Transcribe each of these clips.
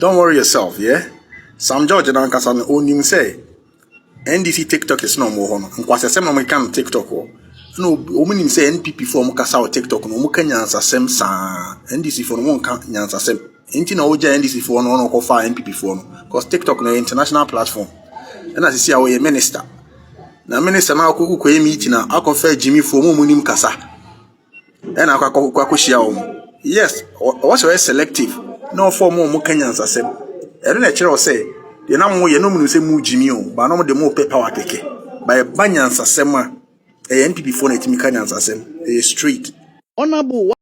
Don't worry yourself, yeah? Sam George and Ankasan own say NDC TikTok is no more. And was a same can TikTok. No, woman say NPP for Mukasa TikTok, no Mukanyans are same sa NDC for one Kanyans are same. Ain't no NDC for no or far NPP for because TikTok no international platform. And as you see, our minister. Now, minister now cook meeting. I confer Jimmy for Munim Kasa. And I can yes, what's very selective. No for more Kenyans as I don't actually say the number you know say mu Jimmy, but no the more paper keke. By Banyans asema a NPP for it Kenyans asem a street. Honorable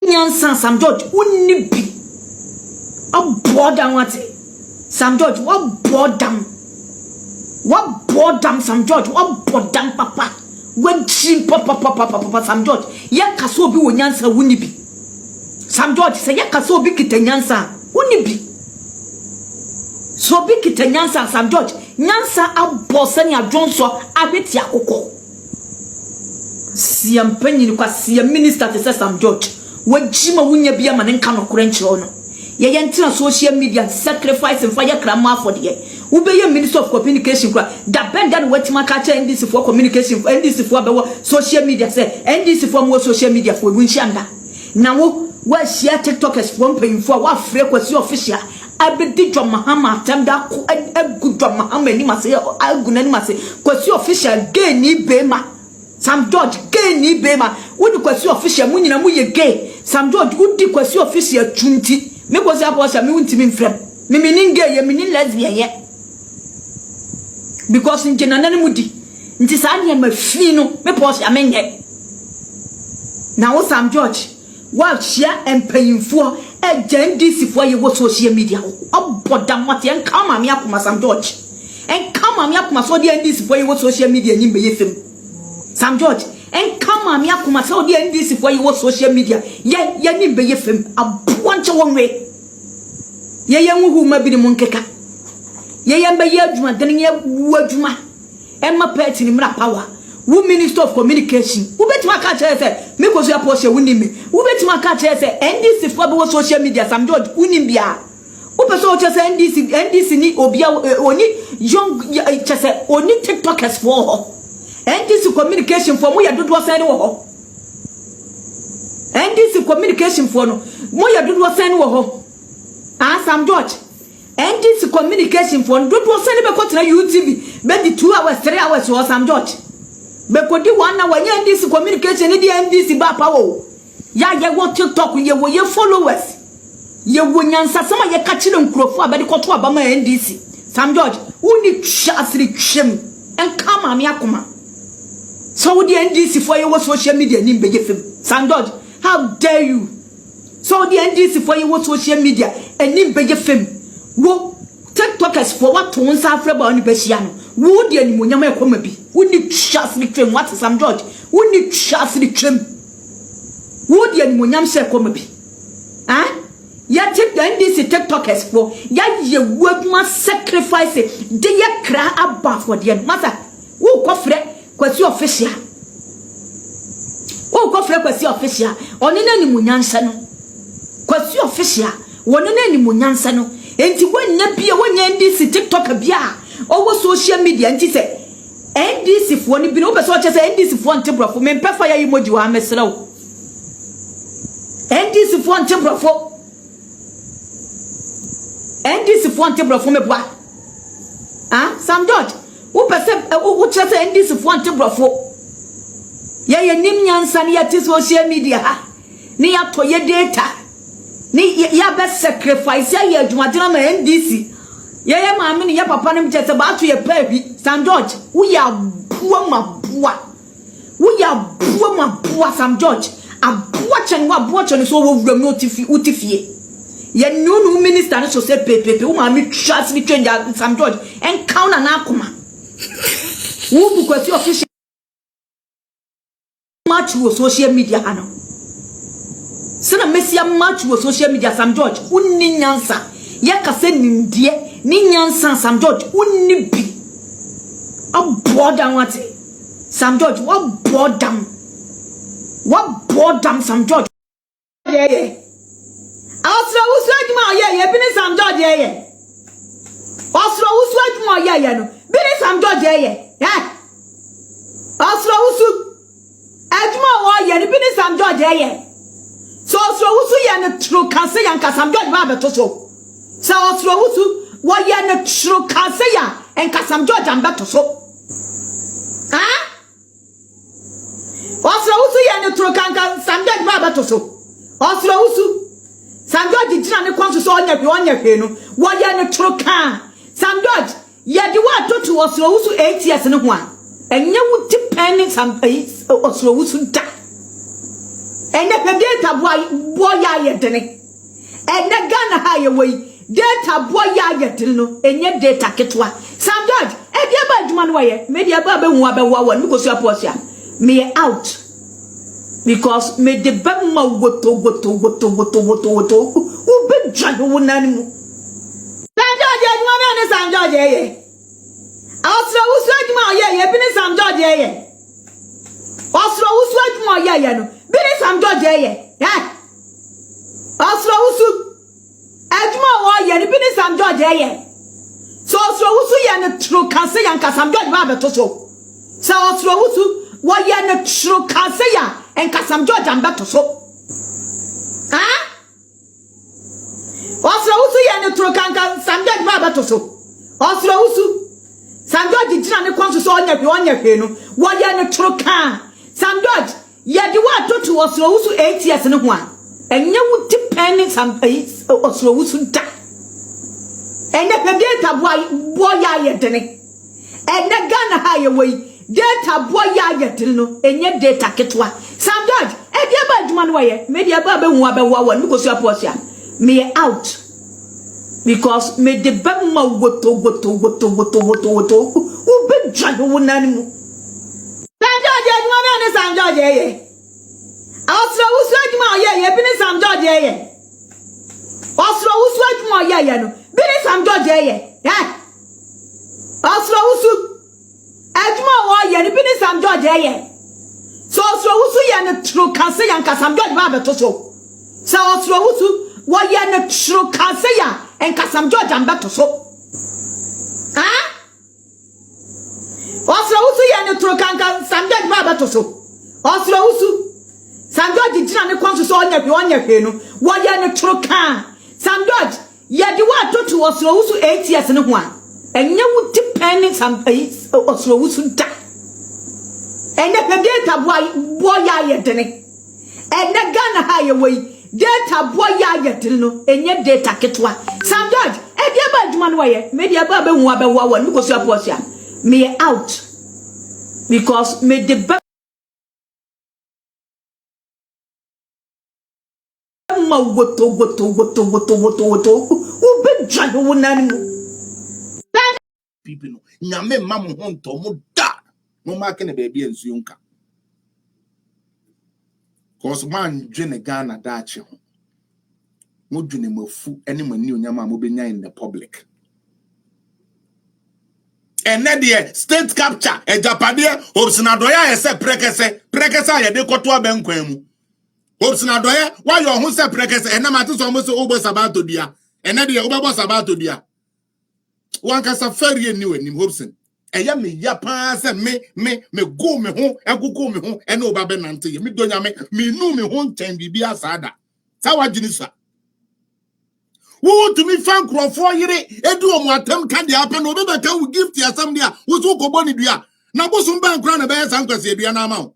Nyansan Sam George wouldn't be a boredom what Sam George what boredom Sam George what boredom papa when she papa Sam George yaka so bi wonyansa wouldn't be Sam George say yaka so bi kitenyansa wouldn't be so bi kitenyansa Sam George nyansa abosani adwonso abeti akoko siam penyin kwa siam minister te Sam George wajima wunya bia ma nka no korenchiro no ye yentina social media sacrifice and fire krama for the ubeye minister of communication kwa da benda no watima ka cha NDC for communication NDC for be social media say NDC for mo social media for wunchianda na wo wa share TikTokers for paying for wa free kwasi official abedi dwa mahama tamda ko agudwa mahama ni mase aguna ni mase kwasi official gay ni bema Sam George gay ni bema wudi kwasi official munyina mu ye gay Sam George wudi kwasi official tunti me kwasi apostle me wuntimi mfrem me meaning gay ye meaning lesbian ye because nje nanane mudi nti sa ne ma fi no me pause amenye na wo Sam George wa share empayinfo NDC for ye wo social media obodam what en kama me akoma Sam George en kama me akoma so de NDC for ye wo social media nyimbe ye fem Sam George en kama me akoma so de NDC for ye wo social media ye nyimbe ye fem abonche wonwe ye nwuhu ma bi ni munkeka ye mba ye adwuma den ye wadwuma emma pet ni mra power wo minister of communication wo betima ka chere say me ko so ya post wo nimi wo betima ka chere say NDC for be social media Sam George unim bia wo person o chere say NDC ni obia oni young chere say oni TikTokers for ho NDC communication for mo ya dodo say wo ho NDC communication for no mo ya dodo say wo ho Sam George NDC communication for dodo say be ko tena YouTube be 2 hours 3 hours for Sam George be ko di 1 hour NDC communication ni di NDC ba pa wo ya ye wo TikTok ye wo ye followers ye wo nyansa sama ye ka kire nkrofo abedi ko to aba ma NDC Sam George uni chasri twem en kama me akoma so wo di NDC for ye wo social media ni be ye fem Sam George how dare you so the NDC for you social media and ni be ye fem wo TikTokers for what to once afre ba oni behia no wo de animonyam ekoma bi wo ni chas ni twem what Sam George wo ni chas ni twem wo de animonyam se ekoma bi ya take the NDC TikTokers for ya ye waduma sacrifice de ye kra aba for the matter wo kofre kwasi official wo kofre kwasi official oni na animonyam se no kwasi official woni na animonyansa no enti wonna bia wonya NDC TikTok bia owo social media enti se NDC fo ni bi no be so che se NDC fo ntebrofo me mpefa ya emoji wa mesrew NDC fo ntebrofo me bua Sam George wo pese wo che se NDC fo ntebrofo ye nim nyansa ne ya ti social media ha ne ya to ye data ni ya be sacrifice ya adwumadena ma NDC ye maame ni ya papa ne mchese ba to ye pa bi Sam George wo ya bua ma Sam George abua chen so wo wura no utifie ye no minister no so say pepepe wo maame trust ni twenja Sam George encounter na akoma wo bu kwasi official match wo social media hano Sena mesia match wo social media Sam George unni nyansa yakase nimdie ni nyansa Sam George unni bi abodan wate Sam George what boredom Sam George Osro wusu adwuma ye bi ni Sam George ye. Osro wusu adwuma ye no. Bi ni Sam George ye. Osro wusu adwuma ye bi ni Sam George ye. So osro wusu ye no tru kanse yanka Sam George ba beto so. So osro wusu wo ye no tru kanse ya enka Sam George am beto so. Osro wusu ye no tru kanka Sam George ba beto so. Osro wusu Sam George jina ne kwanso so onya hwe no wo ye no tru kan Sam George ye di wa totu osro wusu 8 years ne ho a enye wu depending Sam osro wusu da ene pe data boy ya ye dene ene Ghana ha ye we data boy ya ye dene no enye data ketwa Sam George e dia ba adwuma no ye me dia ba be hu abewa wa mi ko so aposia me out because me de bemma woto u be dwado wonani mu Sam George adwuma me ne Sam George ye Osro wusu adwuma ye bi ne Sam George ye Osro wusu adwuma ye no bi ne Sam George ye Osro wusu adwuma ye bi ne Sam George ye so Osro wusu ye no tru kanse yanka Sam George ba beto so so Osro wusu wo ye no tru kanse ya enka Sam George am beto so Osro wusu ye no tru kanka Sam George ba beto so Osro wusu Sam George jina ne kwanso so onya hwe no wo ye no tru kan Sam George ye di wa totu osro wusu 8 years ne ho a enye wu depending Sam osro wusu da ene pe data boy ya ye dene ene Ghana ha ye we data boy ya ye dene no enye data ketwa Sam George e dia ba adwuma no ye me dia ba be hu abewa wa mi ko so aposia me out because me de bemma woto u be dwado wonani mu Sam George adwuma me ne Sam George ye Osro wusu adwuma ye bi ni Sam George ye Osro wusu adwuma ye no bi ni Sam George ye Osro wusu adwuma ye bi ni Sam George ye so Osro wusu ye no tru kanse yanka Sam George ba beto so so Osro wusu wo ye no tru kanse ya enka Sam George am beto so Osro wusu ye no tru kanka Sam George ba beto so Osro wusu Sam George jina ne kwanso so onya hwe no wo ye no tru kan Sam George ye di wa totu Osro wusu 8 years ne ho a enye wu depending Sam Osro wusu da ene pe data boy ya ye dene ene Ghana ha ye we data boy ya ye dene no enye data ketwa Sam George e dia ba adwuma no ye me dia ba be hu abewa wa mi ko so aposia me out because me de ma woto u be dwado wonani mu people no nyame mam ho nto mu da no ma ke ne ba bia nsuo nka cause man dwene Ghana da ache ho mo dwene mafu ene mani onyama mo benya in the public ene de state capture e japade obsinadoya ese prekese ya de koto abenkwan mu obsinadoya why your ho se prekese ene mate so mo se obo sabato dia ene de obo sabato dia wan kasa ferie ni wanim hobson eya me ya pa se me go me ho egugo me ho ene oba be nante ye me donya me nu me ho nchen bibia sada sa wagini sa wo to me fan crofo yire edu omo atam ka dia pa no be be ka wo gift ya sam dia wo so ko boni dua na bosum ban kra na be san kwase dua na ma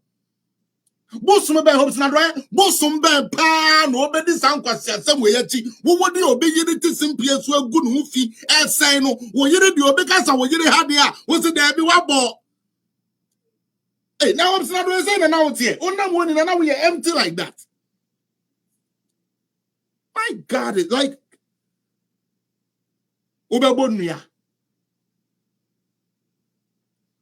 bosum be hobson adwa bosum be pa no obedi san kwase asem we yachi wo wodi obi yire ti simpie so agu no fi esen no wo yire di obi kasa wo yire ha dia wo se da bi wabo now hobson adwa say na now tie onam woni na we empty like that. My God, it's like Ubebonia.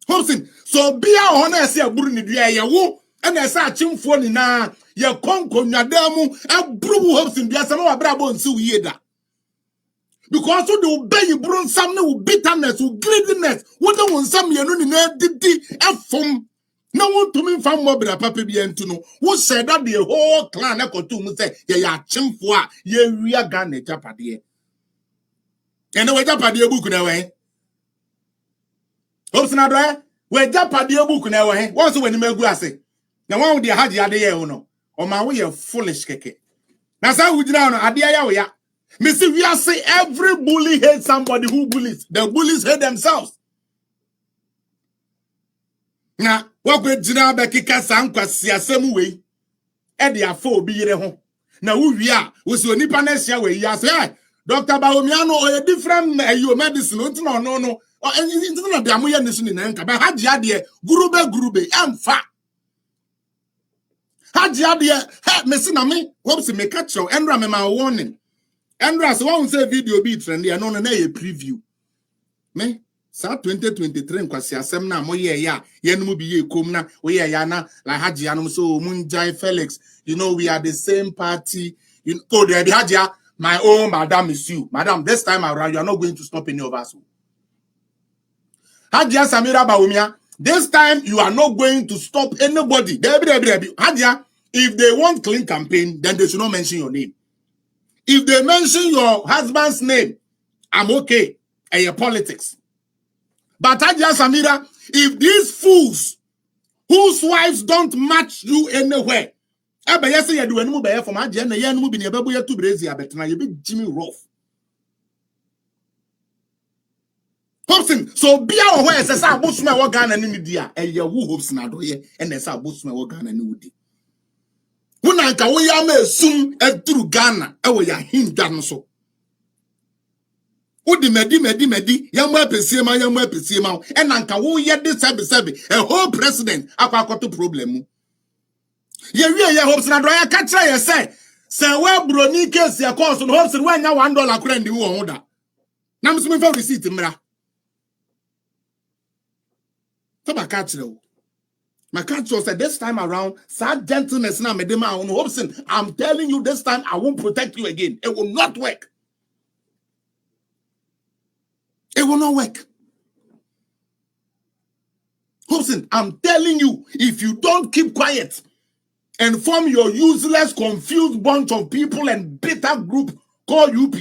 Hobson, so be a honest ya burni dia ya wo and I sa chimfo ni na ya konko nyadamu a brubu Hobson dia sama brabo nsu yeda. Because so the obey you brun some no bitterness, greediness, what don't want some you know didi a fum No one to me from Mobra Papa Bientuno, who said that the whole clan echo to me say, ye are chimfwa, ye rea gun a japadie. And the way japadie book in a way. Hopes another way, japadie book in a way. Once when you make grassy. Now one with the Haji Ade, no, or my way of foolish keke. Now, so we down Adia ya. Missy, we are say every bully hates somebody who bullies. The bullies hate themselves. Now, what we Jina Bekika Sankwa Siasemu way? Eddie afo be yere ho. Now who we are, was your Nipanesia way, yes, eh? Dr. Baomiano or a different medicine, no, or anything of the Amuya Nation in Anka, but Haji Gurube, I'm fat. Haji Messina me, hopes to make a show, and ram my warning. Andra, so one say video be trendy, and on a preview. Me? Sa 2023 nkwasi asem na moye ya yenum bi ye kom na we ya na like Haji anum so Munjai Felix, you know we are the same party, you know the Haji, my own madam is you. Madam, this time around you are not going to stop any of us. Haji Samira Baumia, this time you are not going to stop anybody. Haji, if they want clean campaign, then they should not mention your name. If they mention your husband's name, I'm okay. And your politics. But Hajiya Samira, if these fools whose wives don't match you anywhere, yes, you do any better from Hajiya, and you move in your baby to Brazil, but now you be Jimmy Rough. Hobson, so be aware, says I boost my organ and in the and your woo hopes now, and there's a boost my organ and woody. When I can we are soon and through Ghana, I will him done so. Udi medi yamwe pesema and anka wo ye de sebe a whole president akwa to problem ye hopes na do ya ka kire ye say we broni case ya course no hopes we nya $1 kura ndi wo hoda na mso me fa receipt mra to ba ka kire wo my country said this time around sad gentleness na medema on hopes I'm telling you this time I won't protect you again. It will not work. It will not work. Hobson, I'm telling you, if you don't keep quiet and form your useless, confused bunch of people and bitter group called UP.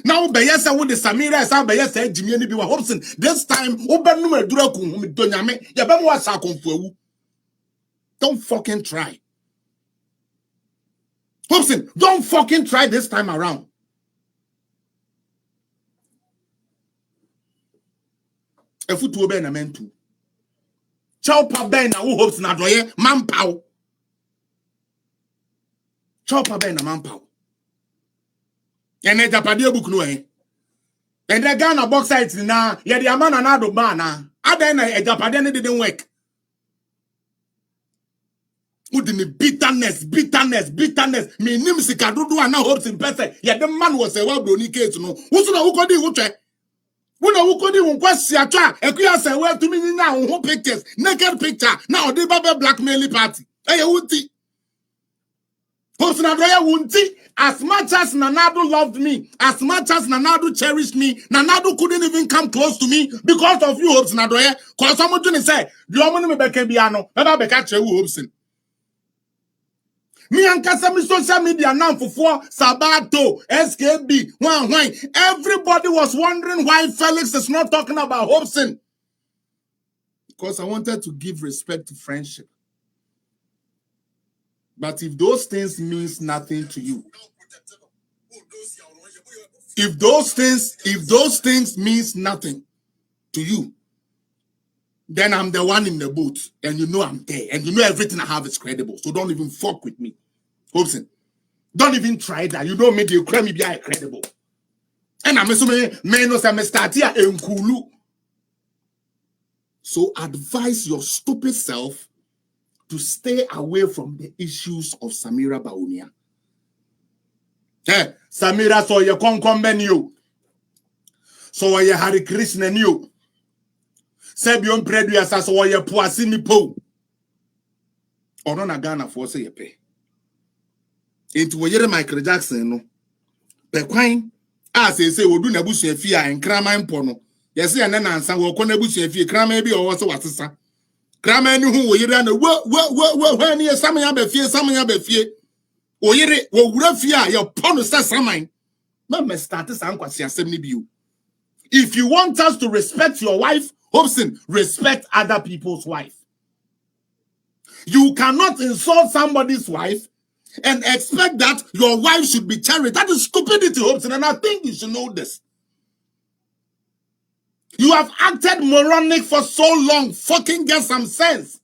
Now, Bayesa with the Samira, Bayesa, Jimmy, Hobson, this time, don't fucking try. Hobson, don't fucking try this time around. Efutu be na mentu. Chopper be na who hopes na doye manpower. Chopper be na manpower. Ene Japadie book no eh. And the Ghana box sites na ye the amana na do ba na. Ada na Japadie ne didn't work. Udini bitterness. Me nim sika dodo ana hopes in person. Ye the man was a well brony case no. Who so na who kodi who che? Who kodi won kwasi atwa ekuya say we to me na who pictures naked picture now the baba blackmail party eh wuti hopes na doya wunti as much as Nanado loved me, as much as Nanado cherished me, Nanado couldn't even come close to me because of you hopes na doya cause someone to say the woman me beke biano baba beka che wu hopes me and Kasami social media now for Sabato, SKB, why? Everybody was wondering why Felix is not talking about Hobson. Because I wanted to give respect to friendship. But if those things means nothing to you, if those things means nothing to you, then I'm the one in the boat, and you know I'm there, and you know everything I have is credible. So don't even fuck with me, Hobson. Don't even try that. You don't make the crime be credible. And I'm assuming men know some start here in Kulu. So advise your stupid self to stay away from the issues of Samira Baumia. Hey, Samira so ye konkomben you. So ye Hari Krishna you. Sebion predu asasa wo ye poasi ni po. Ono na Ghana for say ye pay. Into wo yere Michael Jackson no. Pe kwan say wo du na busu afia enkrama mpo no. Ye say na nansa wo ko na busu afia krama bi o wo se wasesa. Krama ni hu wo yire na wo ni samanya be fie. O yire wo wura fie a ye pono se saman. Ma me start san kwase asem ni bio. If you want us to respect your wife, Hobson, respect other people's wife. You cannot insult somebody's wife and expect that your wife should be cherished. That is stupidity, Hobson, and I think you should know this. You have acted moronic for so long. Fucking get some sense.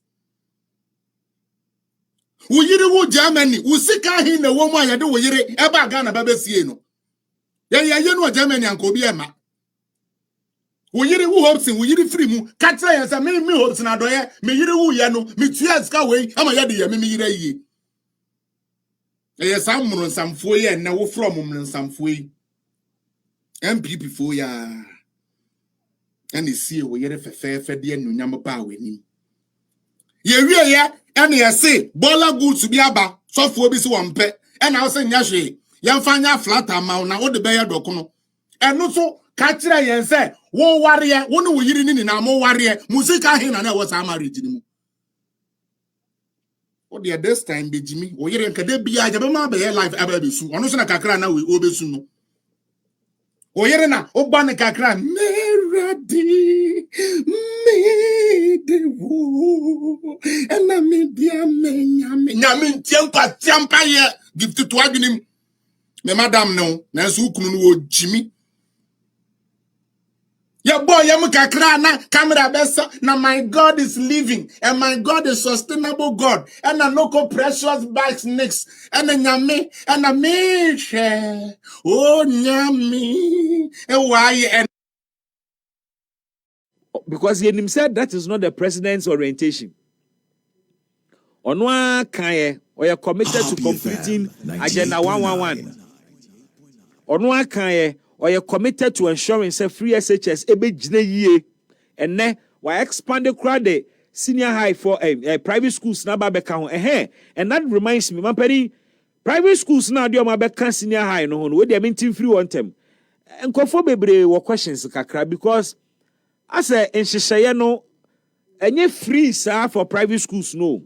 Uyiri wo Germany, usika hi na wo mu ayade wo yire eba Ghana baba sie no. Ye no Germany anko bi ema. Uyiri wo Hobson, uyiri free mu. Katra ye say me Hobson adoye, me yiri wo ye no, me tua ska we, ama ye de ye me yire yi. Ye sam muro nsamfo ye na wo from muro nsamfo yi. MPP fo ya. And you see, we yere fefe de nunyam ba w'anim. Ye wie ye, and ye say, bola good to be aba, so for bi so wampe, and I say nyahwe, yamfanya flat amount na wo de be ye dokono. And no so ka kire ye say, wo ware, wo no wo yiri ni na mo ware, musika hin na wo sa marriage ni mu. O de this time be Jimmy, wo yere nkade bia je be ma be life aba be su. Ono so na kakra na we obesu no. O yere na o ba ne kakra meradi medewo ena media nyame tiampa ye give to adwenim me madam no na so kunu no wo Jimmy ya boy yam kakra na camera besa na my God is living and my God is sustainable God and na no precious bags next and nyame and na me share oh nyame e why and because he said that is not the president's orientation. Onwa Kaye or you committed to completing Agenda 111. Onwa Kaye or you committed to ensuring say free SHS ebe jine ye and ne we expand the crowd the senior high for private schools na ba beka ho and that reminds me man pedi private schools na dey ma beka senior high no ho we dey mean free one term nkofo bebre wo questions kakra because as a nhyehyeye no enye free sir for private schools no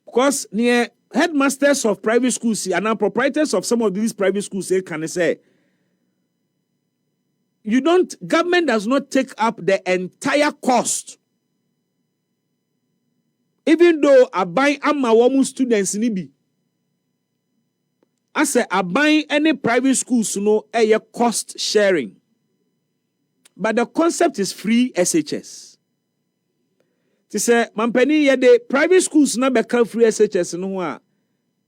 because near headmasters of private schools and now proprietors of some of these private schools can say government does not take up the entire cost. Even though I buy ama students nibi. I say I buy any private schools a cost sharing. But the concept is free SHS. They say, Mampeni ye de private schools na beka free SHS no a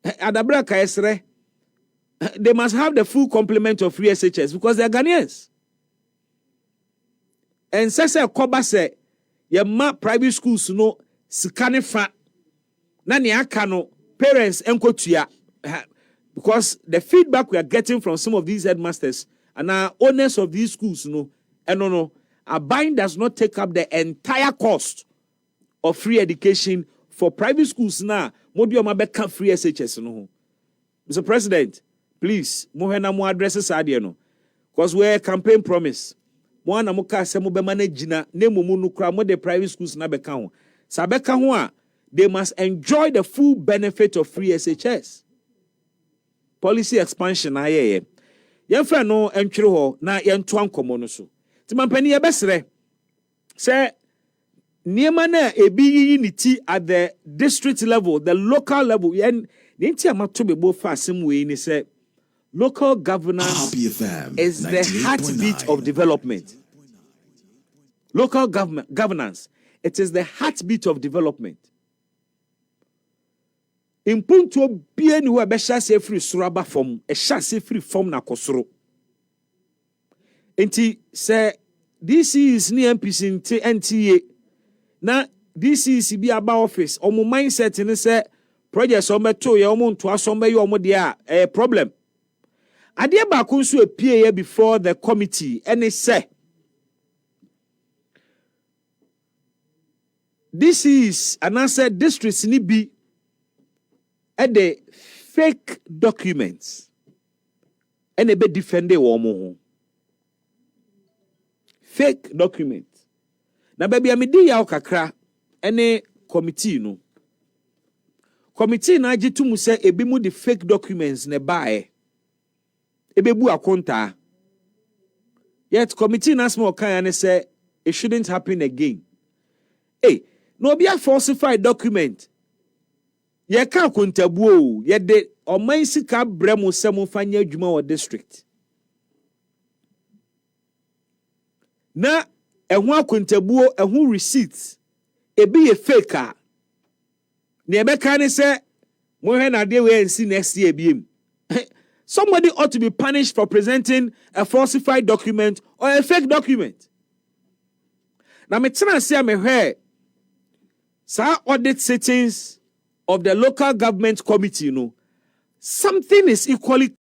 adabra ka esre. They must have the full complement of free SHS because they are Ghanaians. And say koba say ye ma private schools no sikane fa na ne aka no parents enkotua because the feedback we are getting from some of these headmasters and owners of these schools Abine does not take up the entire cost of free education for private schools now. Modio mabeka free SHS no. Mr. President, please, mohena mo addresses no. Because we're campaign promise. Mo na mo ka se mo be manage na nemu mu no kra mo the private schools na beka ho. Sa beka ho a they must enjoy the full benefit of free SHS. Policy expansion aye. Yemfa no entwere ho na yento ankomo no so. Ti mampani ye besre. Say niema na ebi yi ni ti at the district level, the local level. Yen nti amato be bo fa asem we ni say local governance is the heartbeat of development. Local governance, it is the heartbeat of development. In punto bien who be shase free suraba form, a shase free form na kosoro. Enti say this is ni MPC NTA na this is bi aba office omo mindset ni say projects o meto ye omo nto aso me ye omo dia problem. Ade ba ko nso apie before the committee and say this is an answer districts ni bi at the fake documents and a bit defended woman. Fake documents. Na baby amedi ya kakra ene committee no. Committee na agitu mu se ebi mu the fake documents ne bae. Ebebu akonta. Yet committee na small kan say it shouldn't happen again. Hey, no be a falsified document. Ye ka akontabu ye de oman sika bremo semo fanya adwuma wo district. Na ehun akontabu ehun receipts ebi ye fake a. Ne ebeka ne say mo he na de we nsi next year biem. Somebody ought to be punished for presenting a falsified document or a fake document. Now, me tell you, me hear, sa audit sittings of the local government committee, something is equally